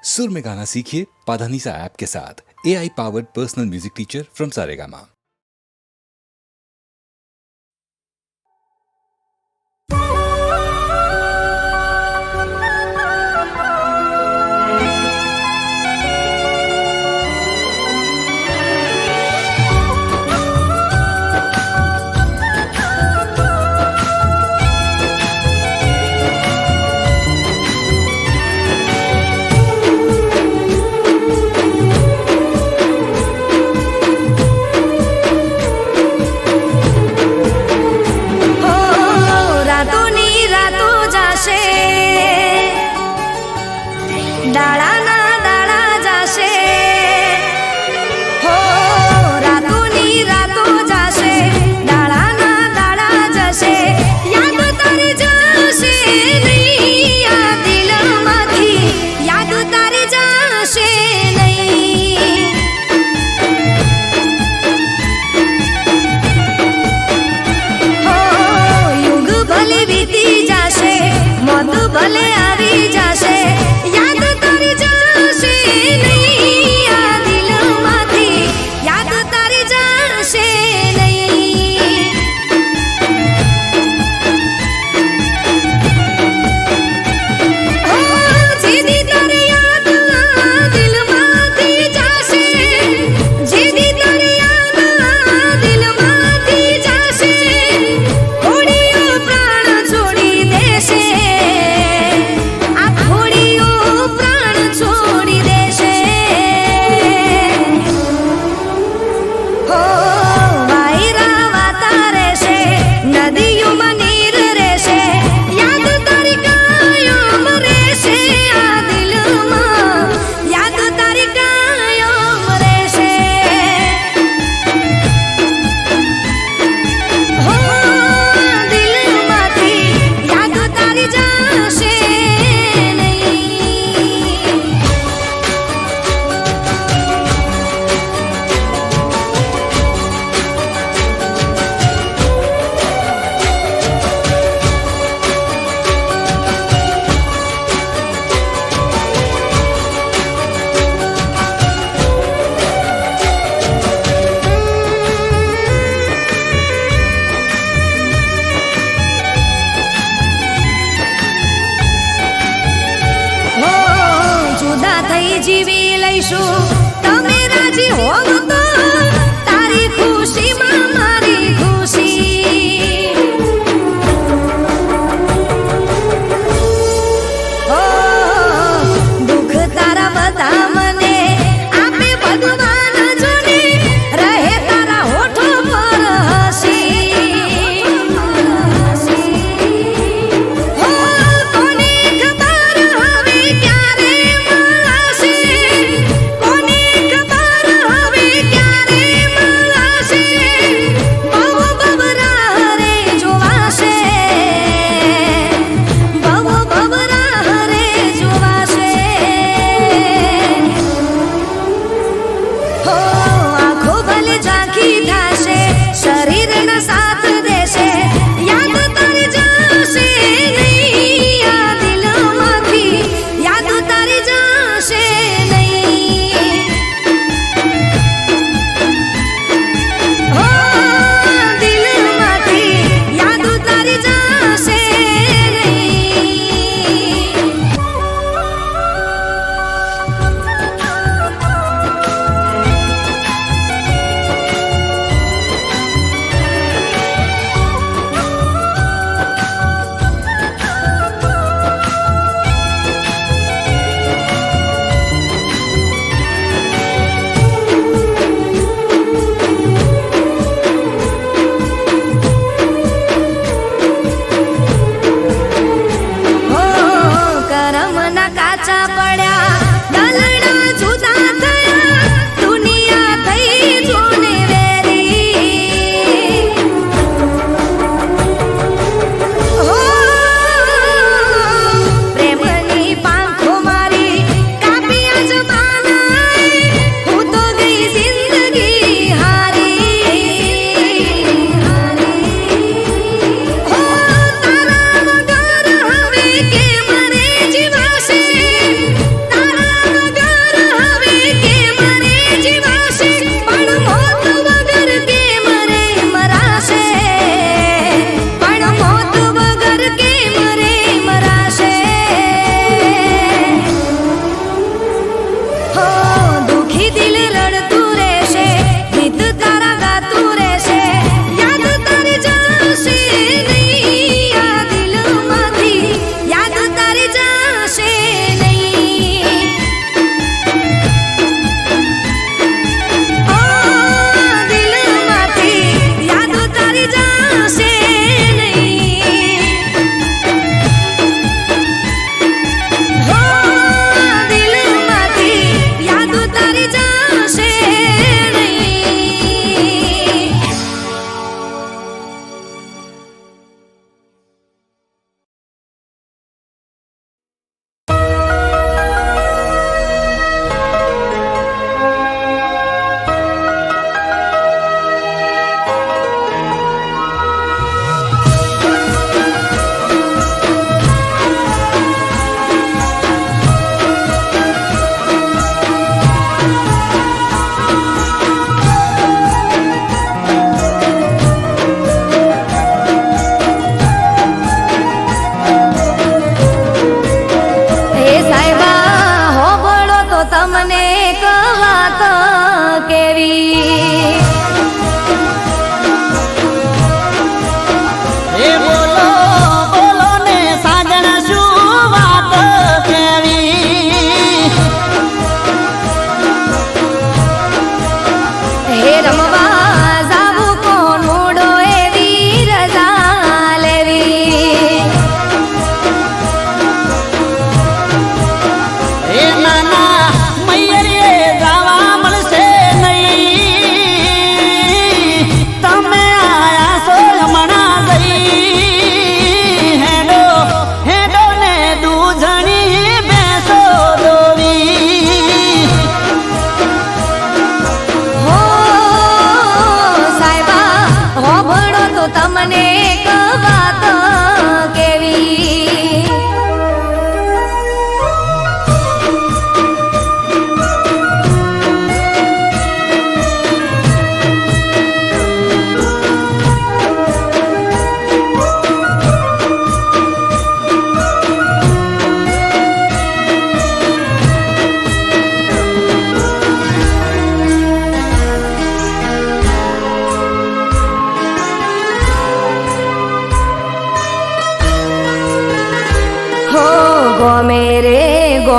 सुर में गाना सीखिए पाधानीसा ऐप के साथ। AI powered personal music teacher from Saregama. જીવી લઈશું તમે રાજી હોવ તો તારી ખુશીમાં મારી ખુશી હો દુઃખ તારા બધા મને આપે ભગવાન જોને રહે તારા હોઠો પર હસી હો કોને ખબર હવે ક્યારે કોને ખબર હવે ક્યારે મળશે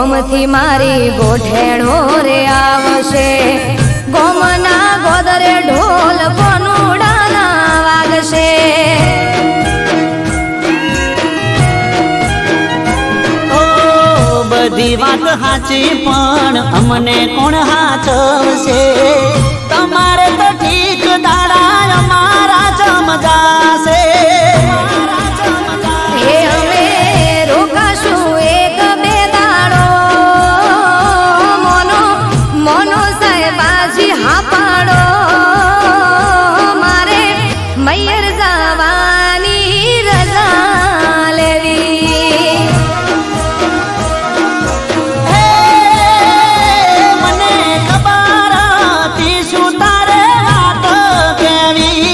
ગોમથી મારી ગોઠેણો રે આવશે ગોમના ગોદરે ઢોલ કોનુડાના વાગશે બધી વાત સાચી પણ અમને કોણ હાચવશે તમારે તો ઠીક દાડા અમારા જમજાશે હે અમે રોકાશું એક બે દાડો મોનો મોનો સાહેબાજી હા પાડો મારે મૈયર જવાની રજા લેવી મને ખબર હતી શું તારે વાત કેવી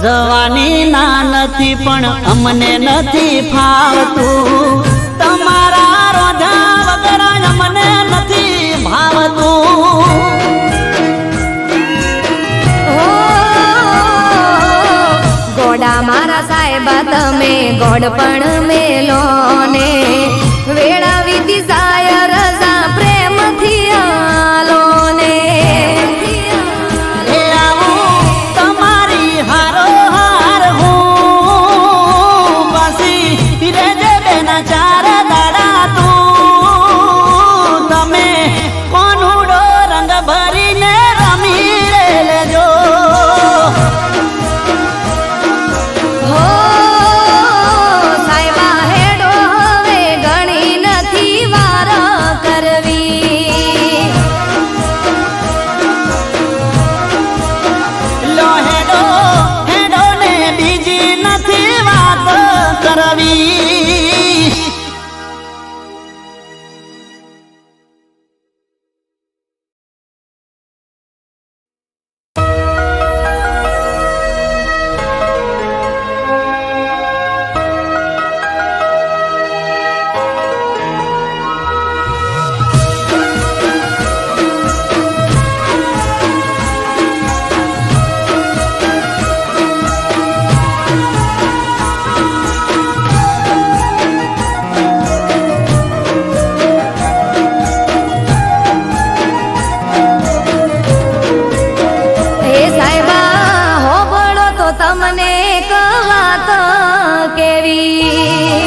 જવાની ના નથી પણ અમને નથી ફાવતું તમારા રોધા વગર અમને નથી ભાવતું હો ગોડા મારા સાહેબા તમે ગોડ પણ મેલો ને વેળા વીતી જાય રજા પ્રેમથી આલો ને એ આવું તમારી હારો હાર હું પાછી રેજે બેના ચાર દાડા તું તમે કોનુડો રંગ ભરીને રમી લેજો હો સાહેબા હેડો હવે ગણી નથી વાર કરવી લો હેડો હેડો ને બીજી નથી વાત કરવી હે સાહેબા હોબળો તો તમને એક વાત કેવી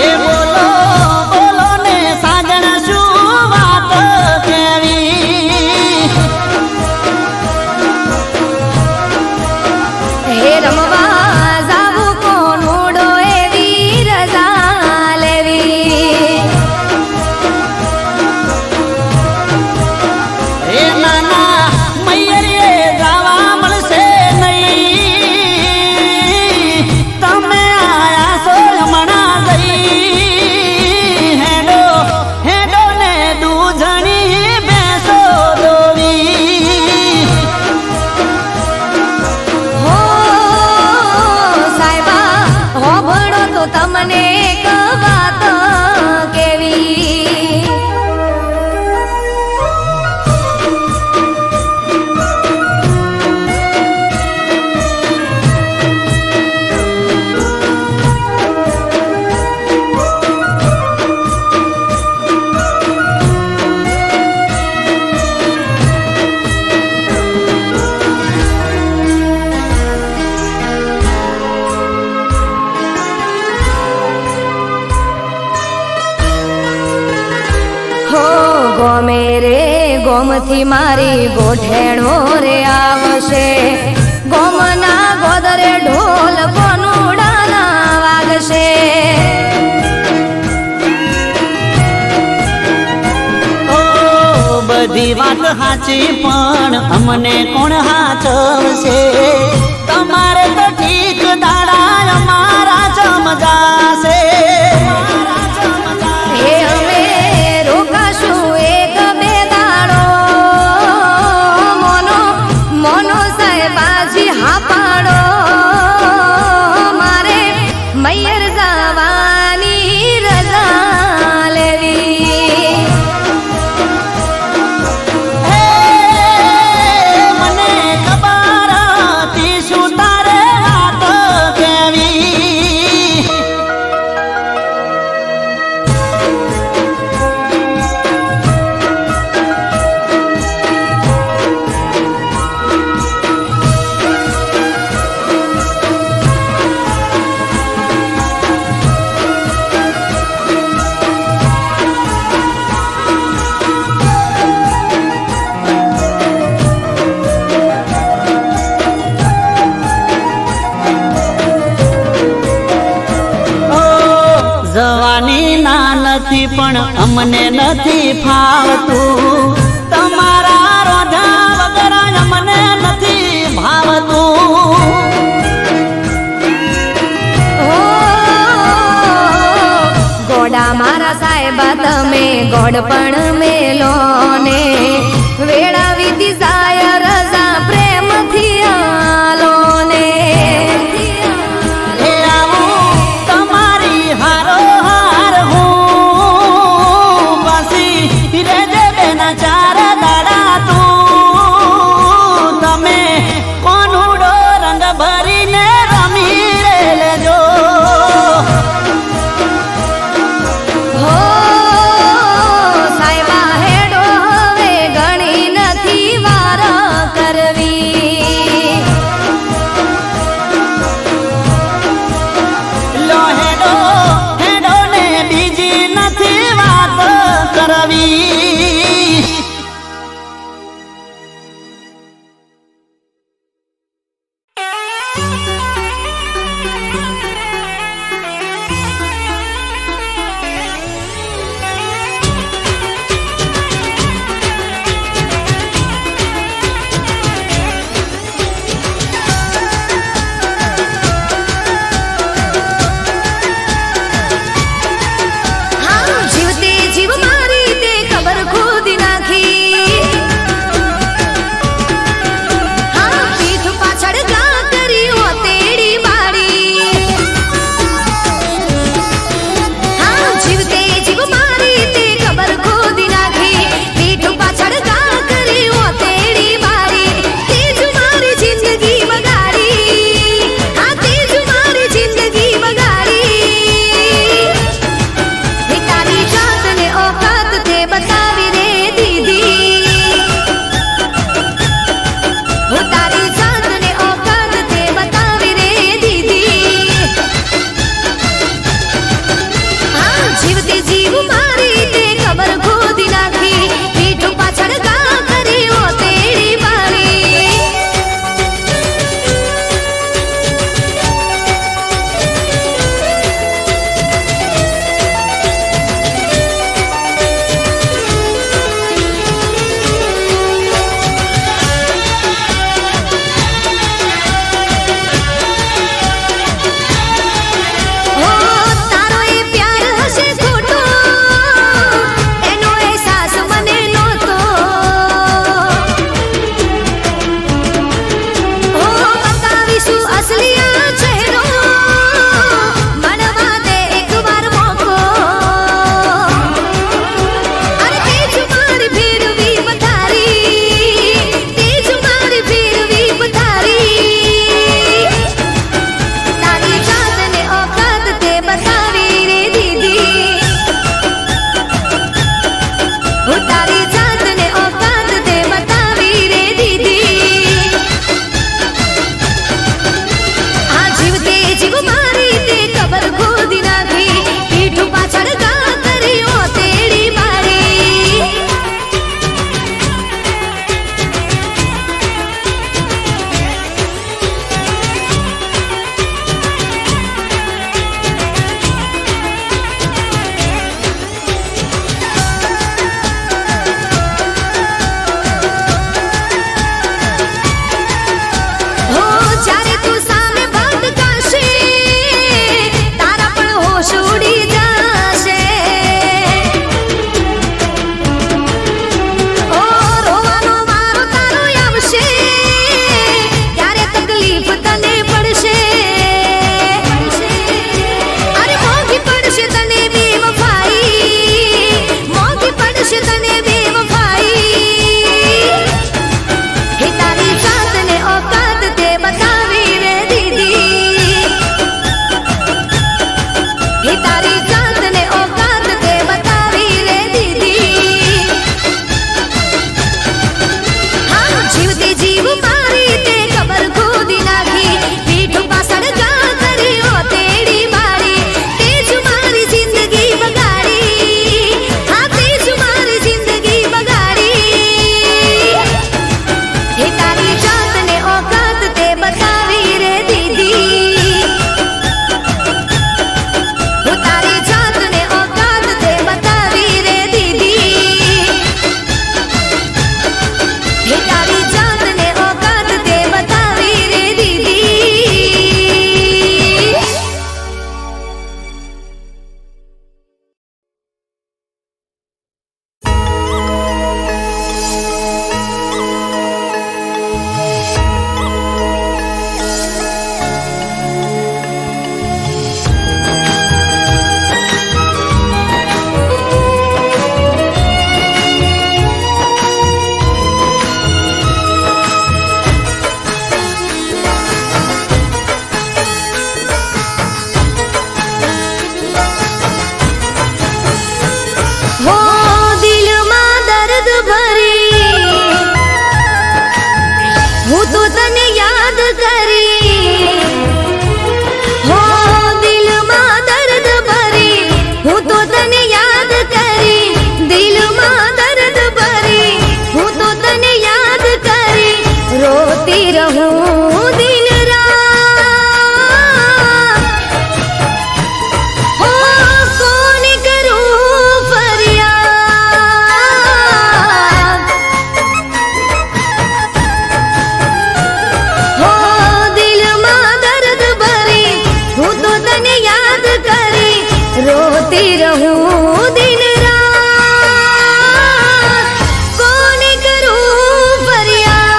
એ બોલો બોલો ને સાજણ શું વાત કેવી હે રમવા જાવું કોનુડો એવી રજા લેવી એ નાના મૈયરે ગાવા મળશે નહીં તમે આયા છો હમણાં જઈ હેડો હેડો ને દૂધણી બેસો દોવી હો સાહેબા હોબળો તો તમને એક વાત કેવી હો ગોમે રે ગોમથી મારી ગોઠેણો રે આવશે ગોમના ગોદરે ઢોલ કોનુડાના વાગશે ઓ બધી વાત સાચી પણ અમને કોણ હાચવશે તમારે તો ઠીક દાડા અમારા જમજાશે હે અમે રોકાશું એક બે દાડો મોનો મોનો સાહેબાજી હા પાડો મારે મૈયર જવાની રજા લેવી હે મને ખબર હતી શું તારે વાત કેવી જવાની ના નથી પણ અમને નથી ફાવતું તમારા રોધા વગર અમને નથી ભાવતું ઓ ગોડા મારા સાહેબા તમે ગોડ પણ મેલો ને વેળા વિધિ જાય રજા પ્રેમથી આલો ને હે આવું તમારી હારો હાર હું પાછી રેજે બેના ચાર દાડા તું તમે કોનુડો રંગ ભરીને રમી રે લેજો હો સાહેબા હેડો હવે रोती रहूं दिन रात, कोने करूं फरियाद,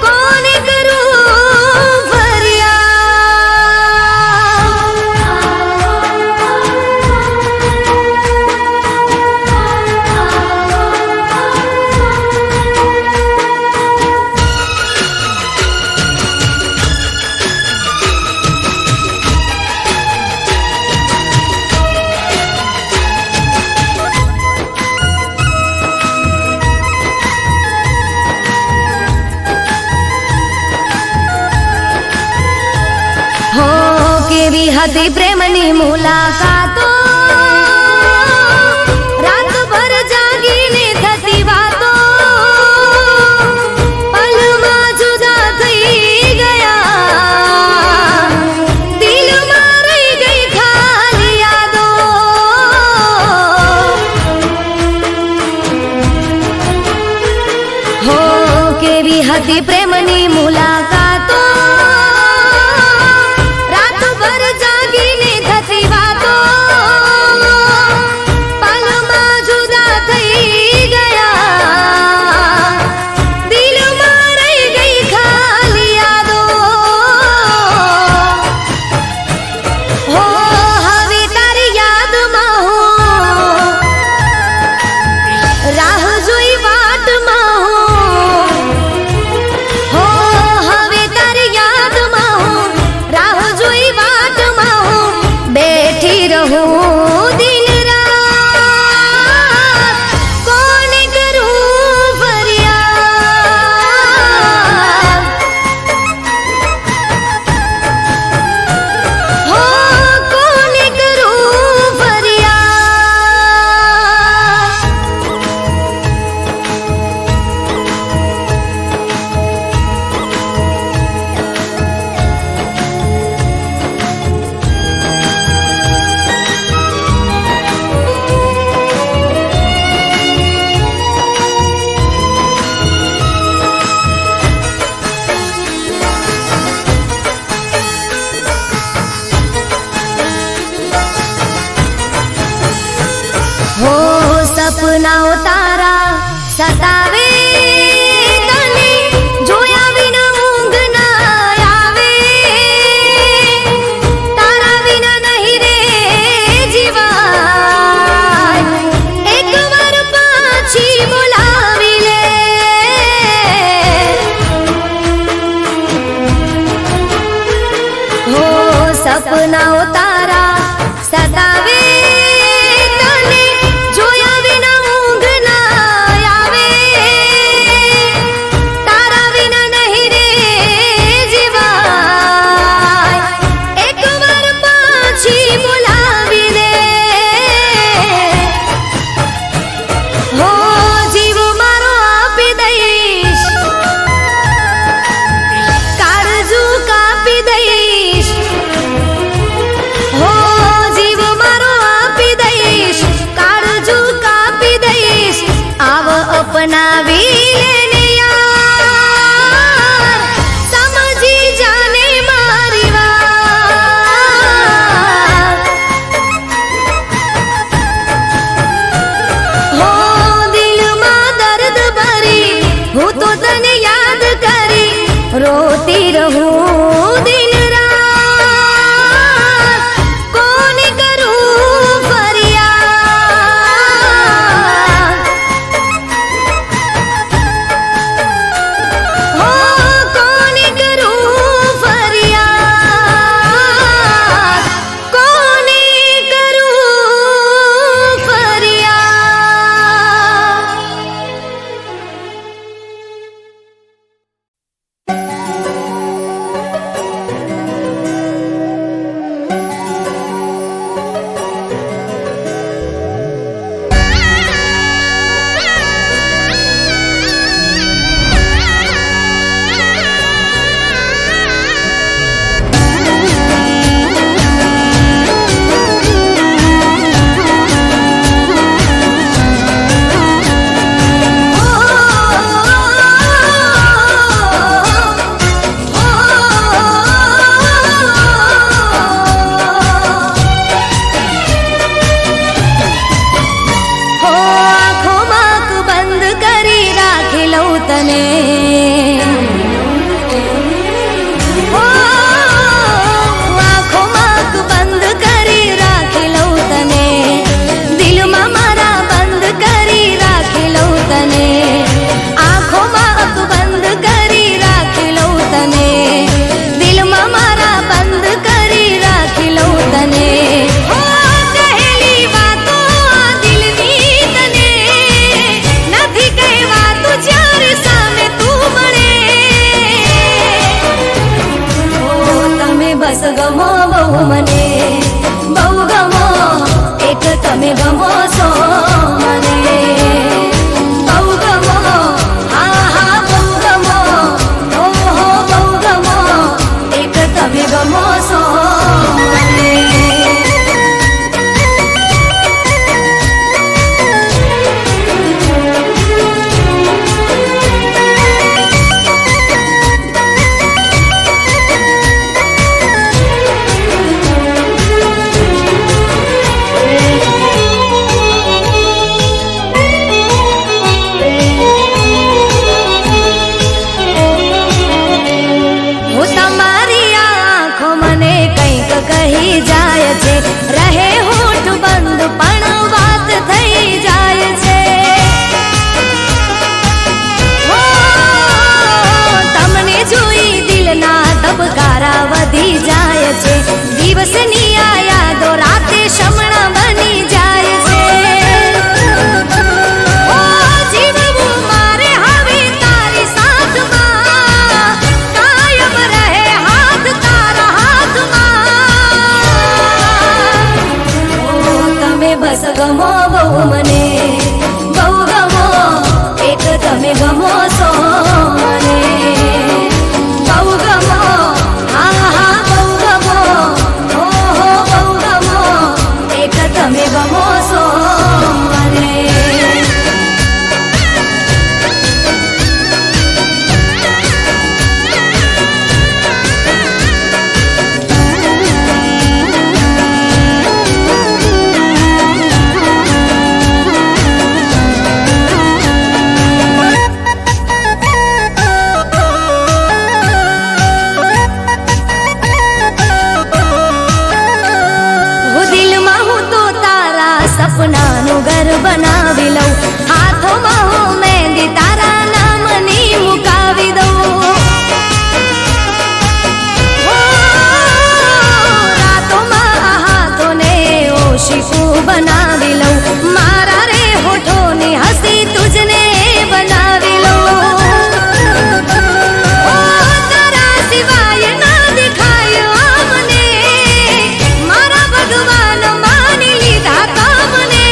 कोने करूं હો કેવી હતી પ્રેમની મુલાકાતો, રાતભર જાગીને થતી વાતો, પલમાં જુદા થઈ ગયા, દિલમાં રહી ગઈ ખાલી યાદો. હો કેવી હતી પ્રેમની મુલાકાતો, રાતભર જાગીને થતી વાતો, પલમાં જુદા થઈ ગયા, દિલમાં રહી ગઈ ખાલી યાદો. હો હવે તારી યાદમાં હું, રાહ જોઈ વાટમાં હું. હો હવે તારી યાદમાં હું, રાહ જોઈ વાટમાં હું, બેઠી રહું દિન રાત, કોને કરું ફરિયાદ. હો કોને કરું ફરિયાદ. હો સપનાઓ તારા સતાવે, તને જોયા વિના ઊંઘ ના આવે, તારા વિના નહીં રે જીવાય, એકવાર પાછી બોલાવી લે. હો સપનાઓ તારા સતાવે, તને જોયા વિના ઊંઘ ના આવે, તારા વિના નહીં રે જીવાય, એકવાર પાછી બોલાવી લે. હો જીવ મારો આપી દઈશ, કાળજુ કાપી દઈશ. હો જીવ મારો આપી દઈશ, કાળજુ કાપી દઈશ. આવ અપનાવી લેને યાર, સમજી જાને મારી વાત. હો દિલમાં દર્દ ભરી હું તો તને યાદ કરી, રોતી રહું દિન રાત, કોને કરું ફરિયાદ. બહુ મને બહુ ગમો એક તમે ગમો છો મને બહુ ગમો હા હા બહુ ગમો ઓહો બહુ ગમો એક તમે ગમો છો મને કહી જાય છે રહે હોઠ બંધ પણ વાત થઈ જાય છે તમને જોઈ દિલના ધબકારા વધી જાય છે દિવસની આ યાદો રાતે શમણા બની જાય છે જીવવું મારે હવે તારી સાથમાં કાયમ રહે હાથ તારા હાથમાં બસ ગમો બહુ મને બહુ ગમો એક તમે ગમો છો મને બહુ ગમો હા હા બહુ ગમો ઓહો બહુ ગમો એક તમે ગમો છો મને સપનાનું ઘર બનાવી લઉં હાથોમાં હું મહેંદી તારા નામની મુકાવી દઉં રાતોમાં હાથોને ઓશીકું બનાવી લઉં મારા રે હોઠોની હસી તુજને બનાવી લઉં તારા સિવાય ના દેખાય અમને મારા ભગવાન માની લીધા તમને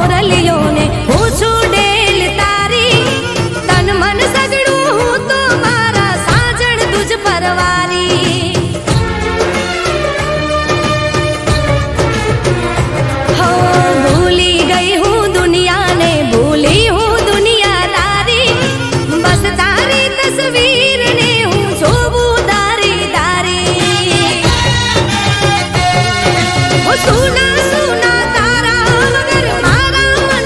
મોરલીઓને હું છું ડેલ તારી તન મન સગડું હું તો મારા સાજણ તુજ પરવારી હો ભૂલી ગઈ હું દુનિયાને ભૂલી હું દુનિયાદારી બસ તારી તસવીરને હું જોવું દારી દારી ઓ સુના સુના તારા વગર મારા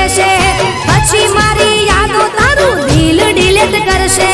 રહેશે પછી મારી યાદો તારું દિલ ડિલીટ કરશે